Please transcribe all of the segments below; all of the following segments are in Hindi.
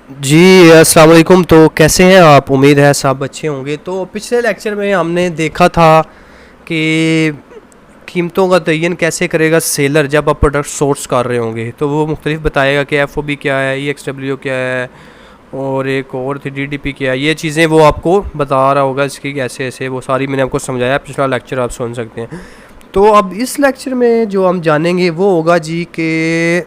जी, अस्सलाम वालेकुम। तो कैसे हैं आप? उम्मीद है सब अच्छे होंगे। तो पिछले लेक्चर में हमने देखा था कि कीमतों का तयन कैसे करेगा सेलर जब आप प्रोडक्ट सोर्स कर रहे होंगे। तो वो मुख्तलिफ बताएगा कि एफ ओ बी क्या है, ई एक्स डब्ल्यू क्या है, और एक और थी डी डी पी क्या है। ये चीज़ें वो आपको बता रहा होगा इसकी कैसे ऐसे, वो सारी मैंने आपको समझाया। पिछला लेक्चर आप सुन सकते हैं। तो अब इस लेक्चर में जो हम जानेंगे वो होगा जी कि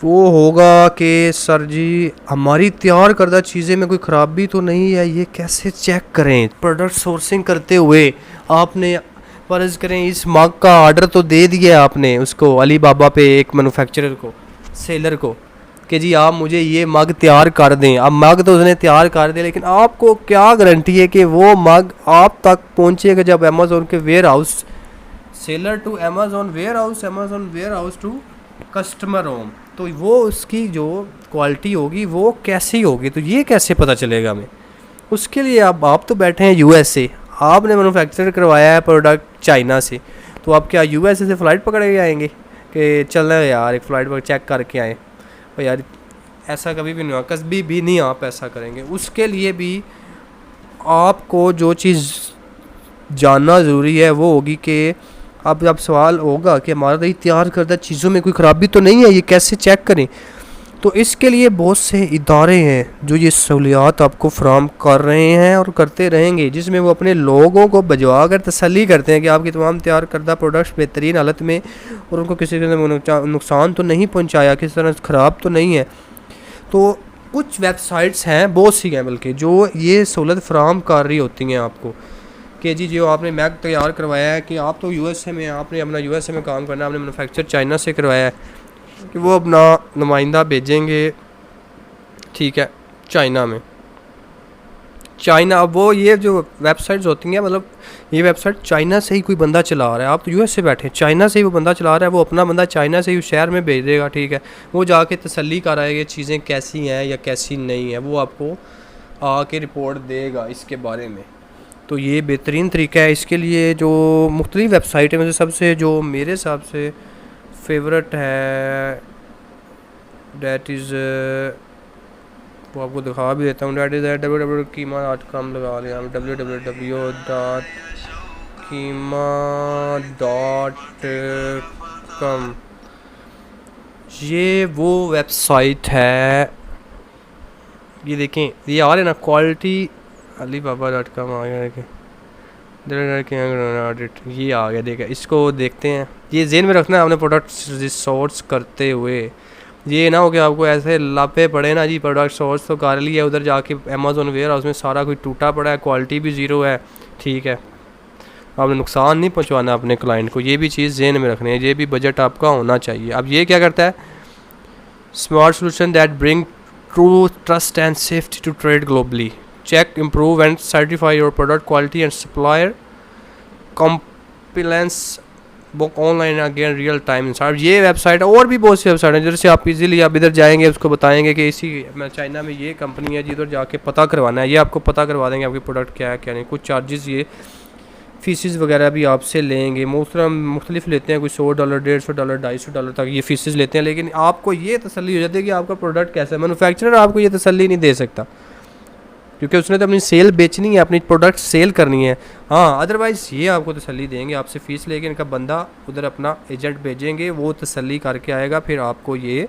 वो होगा कि सर जी हमारी तैयार करदा चीज़ें में कोई ख़राबी तो नहीं है, ये कैसे चेक करें। प्रोडक्ट सोर्सिंग करते हुए आपने फ़र्ज़ करें इस मग का ऑर्डर तो दे दिया आपने उसको, अली बाबा पे एक मैन्युफैक्चरर को, सेलर को, कि जी आप मुझे ये मग तैयार कर दें। अब मग तो उसने तैयार कर दिया, लेकिन आपको क्या गारंटी है कि वो मग आप तक पहुँचेगा जब अमेज़ोन के warehouse, seller to Amazon warehouse to customer home, तो वो उसकी जो क्वालिटी होगी वो कैसी होगी। तो ये कैसे पता चलेगा हमें? उसके लिए आप तो बैठे हैं यूएसए, आपने मैन्युफैक्चर करवाया है प्रोडक्ट चाइना से, तो आप क्या यूएसए से फ़्लाइट पकड़ के आएंगे कि चल रहे यार एक फ़्लाइट पर चेक करके आए? तो यार ऐसा कभी भी नहीं होगा, कभी भी नहीं आप ऐसा करेंगे। उसके लिए भी आपको जो चीज़ जानना ज़रूरी है वो होगी कि अब सवाल होगा कि हमारा ये तैयार करदा चीज़ों में कोई ख़राबी तो नहीं है, ये कैसे चेक करें। तो इसके लिए बहुत से इदारे हैं जो ये सहूलियात आपको फ्राहम कर रहे हैं और करते रहेंगे, जिसमें वो अपने लोगों को भिजवा कर तसल्ली करते हैं कि आपकी तमाम तैयार करदा प्रोडक्ट्स बेहतरीन हालत में और उनको किसी तरह नुकसान तो नहीं पहुंचाया, किसी तरह ख़राब तो नहीं है। तो कुछ वेबसाइट्स हैं, बहुत सी हैं बल्कि, जो ये सहूलत फ्राहम कर रही होती हैं आपको कि जी जो आपने मैक तैयार करवाया है कि आप तो यूएसए में, आपने अपना यूएसए में काम करना है, आपने मैनुफैक्चर चाइना से करवाया है, कि वो अपना नुमाइंदा भेजेंगे, ठीक है, चाइना में। चाइना, अब वो ये जो वेबसाइट्स होती हैं, मतलब ये वेबसाइट चाइना से ही कोई बंदा चला रहा है, आप तो यूएस से बैठे हैं, चाइना से ही वो बंदा चला रहा है, वो अपना बंदा चाइना से ही शहर में भेज देगा, ठीक है। वो जाके तसल्ली कर आएगा चीज़ें कैसी हैं या कैसी नहीं है, वो आपको आके रिपोर्ट देगा इसके बारे में। तो ये बेहतरीन तरीका है। इसके लिए जो मुख्तलिफ वेबसाइट है, में से सबसे जो मेरे हिसाब से फेवरेट है, डैट इज़, वो आपको दिखा भी देता हूँ, डैट इज़ www.कीमा.com लगा रहे हैं हम, www.कीमा.com। ये वो वेबसाइट है, ये देखें, ये आ रहे ना क्वालिटी, अली बाबा डॉट कॉम आ गया, देखें ऑडिट, ये आ गया, देखा, इसको देखते हैं। ये जेन में रखना है आपने प्रोडक्ट सोर्स करते हुए, ये ना हो कि आपको ऐसे लापे पड़े ना जी, प्रोडक्ट सोर्स तो कर लिया, उधर जाके अमेज़ोन वेयर हाउस में सारा कुछ टूटा पड़ा है, क्वालिटी भी ज़ीरो है, ठीक है। आपने नुकसान नहीं पहुंचवाना अपने क्लाइंट को, ये भी चीज़ जेन में रखनी है, ये भी बजट आपका होना चाहिए। अब ये क्या करता है, smart solution that bring true trust and safety to trade globally, check, improve and certify your product quality and supplier compliance, book online again real time. Sir ये वेबसाइट और भी बहुत सी वेबसाइट हैं जैसे आप इजीली आप इधर जाएंगे, उसको बताएंगे कि इसी चाइना में ये कंपनी है, जिधर जाके पता करवाना है, ये आपको पता करवा देंगे आपके प्रोडक्ट क्या है क्या नहीं। कुछ चार्जेस, ये फ़ीसेस वगैरह भी आपसे लेंगे, मुख्तलिफ लेते हैं, कोई $100, $150, $250 तक ये फ़ीसेस लेते हैं, लेकिन आपको ये तसल्ली हो जाती है कि आपका प्रोडक्ट कैसा है। मैन्युफैक्चरर आपको ये तसल्ली नहीं दे सकता, क्योंकि उसने तो अपनी सेल बेचनी है, अपनी प्रोडक्ट सेल करनी है। हाँ, अदरवाइज़ ये आपको तसल्ली देंगे, आपसे फ़ीस लेके इनका बंदा उधर अपना एजेंट भेजेंगे, वो तसल्ली करके आएगा, फिर आपको ये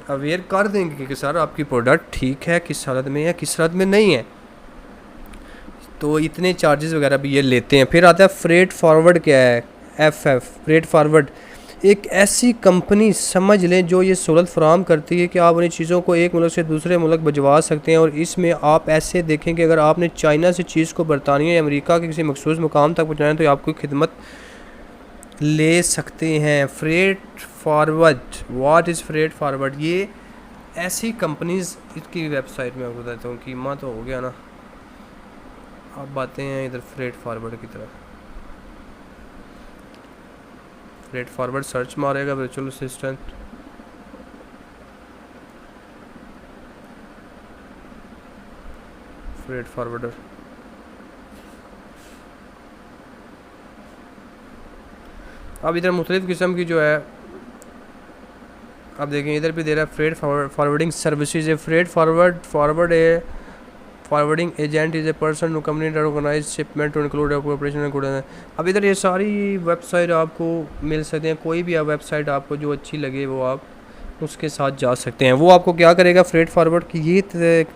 अवेयर कर देंगे कि सर आपकी प्रोडक्ट ठीक है, किस हालत में है, किस हालत में नहीं है। तो इतने चार्जेस वगैरह भी ये लेते हैं। फिर आता है फ्रेट फॉरवर्ड, क्या है, एफ फ्रेट फॉरवर्ड, एक ऐसी कंपनी समझ लें जो ये सहूलत फ़राहम करती है कि आप अपनी चीज़ों को एक मुल्क से दूसरे मुल्क भिजवा सकते हैं। और इसमें आप ऐसे देखें कि अगर आपने चाइना से चीज़ को बरतानिया या अमेरिका के किसी मखसूस मुकाम तक पहुँचाना है तो आपकी खिदमत ले सकते हैं। Freight forward, what is freight forward, ये ऐसी कंपनीज़, इसकी वेबसाइट में आपको बताता हूँ। कीमा तो हो गया ना, अब आते हैं इधर फ्रेट फॉरवर्ड की तरफ। फ्रेट फॉरवर्ड सर्च मारेगा वर्चुअल असिस्टेंट, फ्रेट फॉरवर्डर, अब इधर मुख्तलिफ़ किस्म की जो है, अब देखें इधर भी दे रहा है फ्रेट फॉरवर्डिंग सर्विसेज है। फ्रेट फॉरवर्ड है, forwarding agent is a person to company organise shipment to include operation. अब इधर ये सारी वेबसाइट आपको मिल सकते हैं, कोई भी वेबसाइट आपको जो अच्छी लगे वो आप उसके साथ जा सकते हैं। वो आपको क्या करेगा, फ्रेट फॉरवर्ड की ये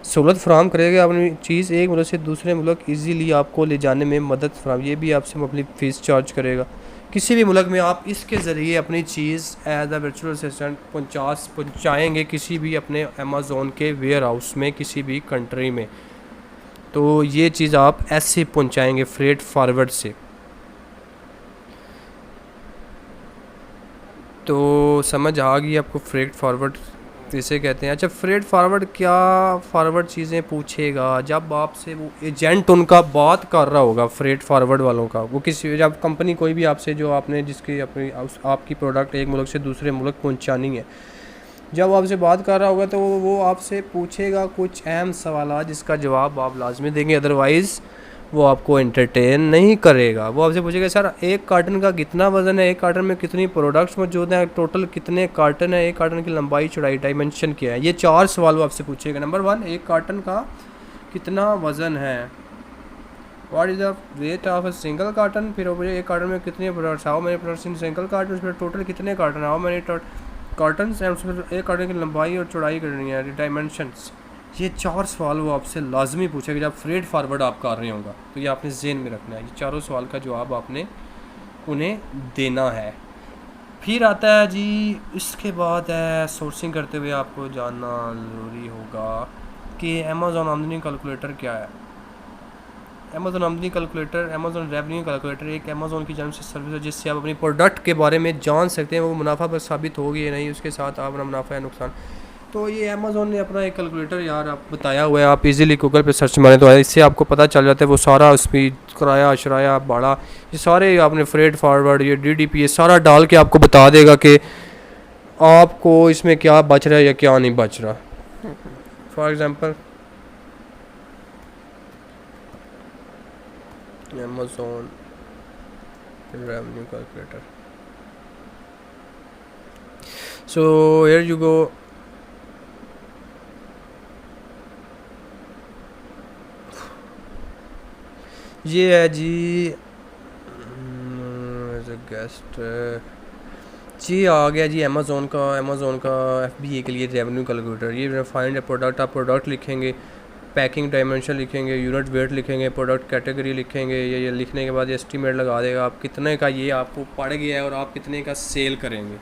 सहूलत फ़राहम करेगा अपनी चीज़ एक मुल्क से दूसरे मुल्क ईज़ीली आपको ले जाने में मदद फराम, ये भी आपसे अपनी फ़ीस चार्ज करेगा। किसी भी मुल्क में आप इसके ज़रिए अपनी चीज़ एज अ वर्चुअल असिस्टेंट पहुँचाएँगे किसी भी अपने अमेज़ोन के वेयर हाउस में किसी भी कंट्री में, तो ये चीज़ आप ऐसे पहुँचाएँगे फ्रेट फॉरवर्ड से। तो समझ आ गई आपको फ्रेट फॉरवर्ड इसे कहते हैं। अच्छा, फ्रेट फॉरवर्ड क्या फॉरवर्ड चीज़ें पूछेगा, जब आपसे वो एजेंट उनका बात कर रहा होगा फ्रेट फॉरवर्ड वालों का, वो किसी जब कंपनी कोई भी आपसे जो आपने जिसकी अपनी आपकी प्रोडक्ट एक मुल्क से दूसरे मुल्क पहुंचानी है, जब आपसे बात कर रहा होगा तो वो आपसे पूछेगा कुछ अहम सवाल जिसका जवाब आप लाजमी देंगे, अदरवाइज़ वो आपको एंटरटेन नहीं करेगा। वो आपसे पूछेगा सर एक कार्टन का कितना वज़न है, एक कार्टन में कितनी प्रोडक्ट्स मौजूद हैं, टोटल कितने कार्टन है, एक कार्टन की लंबाई चौड़ाई डायमेंशन क्या है। ये 4 सवाल वो आपसे पूछेगा। नंबर 1, एक कार्टन का कितना वज़न है, what is the weight of a single carton. फिर वो पूछेगा एक कार्टन में कितने products, how many products in single carton, फिर टोटल कितने carton, how many carton and उसमें एक कार्टन की लंबाई और चौड़ाई करनी है, डायमेंशंस। ये 4 सवाल वो आपसे लाजमी पूछेगा जब फ्रेट फॉरवर्ड आप कर रहे होगा, तो ये आपने ज़हन में रखना है। ये चारों सवाल का जवाब आपने उन्हें देना है। फिर आता है जी, इसके बाद है सोर्सिंग करते हुए आपको जानना ज़रूरी होगा कि अमेज़ॉन आमदनी कैलकुलेटर क्या है। अमेज़ॉन आमदनी कैलकुलेटर, अमेज़ॉन रेवेन्यू कैलकुलेटर एक अमेज़ॉन की जानब से सर्विस है जिससे आप अपनी प्रोडक्ट के बारे में जान सकते हैं वो मुनाफा पर साबित होगी या नहीं, उसके साथ अपना मुनाफा या नुकसान। तो ये अमेज़ॉन ने अपना एक कैलकुलेटर यार आप बताया हुआ है, आप इजीली गूगल पे सर्च मारें तो इससे आपको पता चल जाता है वो सारा उसमें किराया शराया भाड़ा ये सारे आपने फ्रेट फॉरवर्ड ये डीडीपी ये सारा डाल के आपको बता देगा कि आपको इसमें क्या बच रहा है या क्या नहीं बच रहा। For example Amazon revenue calculator, so here you go. ये है जी गेस्ट जी आ गया जी अमेज़ॉन का FBA के लिए रेवेन्यू कैलकुलेटर। ये फाइंड ए प्रोडक्ट, आप प्रोडक्ट लिखेंगे, पैकिंग डायमेंशन लिखेंगे, यूनिट वेट लिखेंगे, प्रोडक्ट कैटेगरी लिखेंगे। ये लिखने के बाद एस्टीमेट लगा देगा आप कितने का ये आपको पड़ गया है और आप कितने का सेल करेंगे,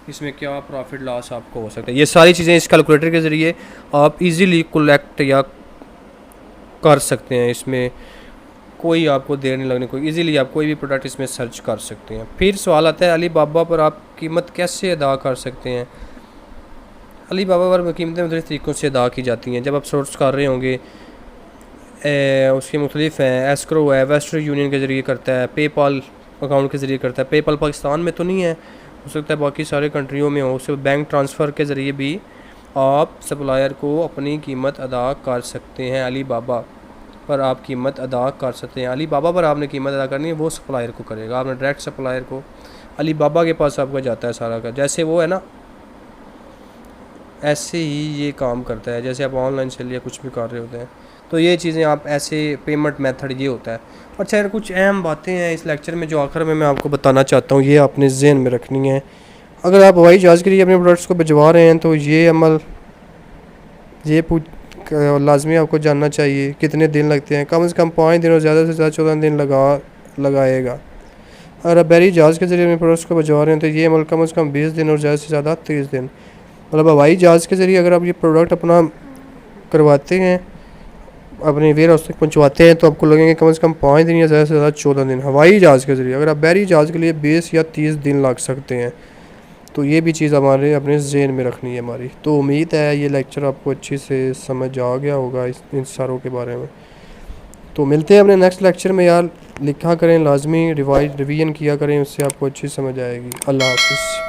इसमें क्या प्रॉफिट लॉस आपको हो सकता है। ये सारी चीज़ें इस कैलकुलेटर के ज़रिए आप इजीली कलेक्ट या कर सकते हैं। इसमें कोई आपको देर नहीं लगनी, कोई इजीली आप कोई भी प्रोडक्ट इसमें सर्च कर सकते हैं। फिर सवाल आता है अली बाबा पर आप कीमत कैसे अदा कर सकते हैं। अली बाबा पर कीमतें मुख्तलिफ़ तरीक़ों से अदा की जाती हैं। जब आप सोर्स कर रहे होंगे उसके मुख्तलिफ़ हैं, एस्क्रो है, वेस्टर्न यूनियन के ज़रिए करता है, पेपाल अकाउंट के ज़रिए करता है। पेपाल पाकिस्तान में तो नहीं है, हो सकता है बाकी सारे कंट्रियों में हो। उससे बैंक ट्रांसफ़र के ज़रिए भी आप सप्लायर को अपनी कीमत अदा कर सकते हैं। अली बाबा पर आप कीमत अदा कर सकते हैं। अली बाबा पर आपने कीमत अदा करनी है वो सप्लायर को करेगा, आपने डायरेक्ट सप्लायर को अली बाबा के पास आपका जाता है सारा का, जैसे वो है ना ऐसे ही ये काम करता है। जैसे आप ऑनलाइन सेल या कुछ भी कर रहे होते हैं तो ये चीज़ें आप ऐसे पेमेंट मेथड ये होता है। अच्छा यार कुछ अहम बातें हैं इस लेक्चर में जो आखिर में मैं आपको बताना चाहता हूँ, ये आपने जहन में रखनी है। अगर आप हवाई जहाज़ के लिए अपने प्रोडक्ट्स को भिजवा रहे हैं तो ये अमल ये लाजमी आपको जानना चाहिए कितने दिन लगते हैं। कम से कम 5 दिन और ज़्यादा से ज़्यादा 14 दिन लगाएगा। अगर आप बहरी जहाज़ के ज़रिए अपने प्रोडक्ट्स को भिजवा रहे हैं तो ये अमल कम से कम 20 दिन और ज़्यादा से ज़्यादा 30 दिन। मतलब हवाई जहाज़ के ज़रिए अगर आप ये प्रोडक्ट अपना करवाते हैं अपने वेयर हाउस तक पहुँचवाते हैं तो आपको लगेंगे कम से कम 5 दिन या ज़्यादा से ज़्यादा 14 दिन हवाई जहाज़ के ज़रिए। अगर आप बहरी जहाज़ के लिए 20 या 30 दिन लग सकते हैं। तो ये भी चीज़ हमारे अपने ज़हन में रखनी है हमारी। तो उम्मीद है ये लेक्चर आपको अच्छी से समझ आ गया होगा इन सारों के बारे में। तो मिलते हैं अपने नेक्स्ट लेक्चर में यार। लिखा करें लाजमी, रिवीजन किया करें, उससे आपको अच्छी समझ आएगी। अल्लाह हाफ़िज़।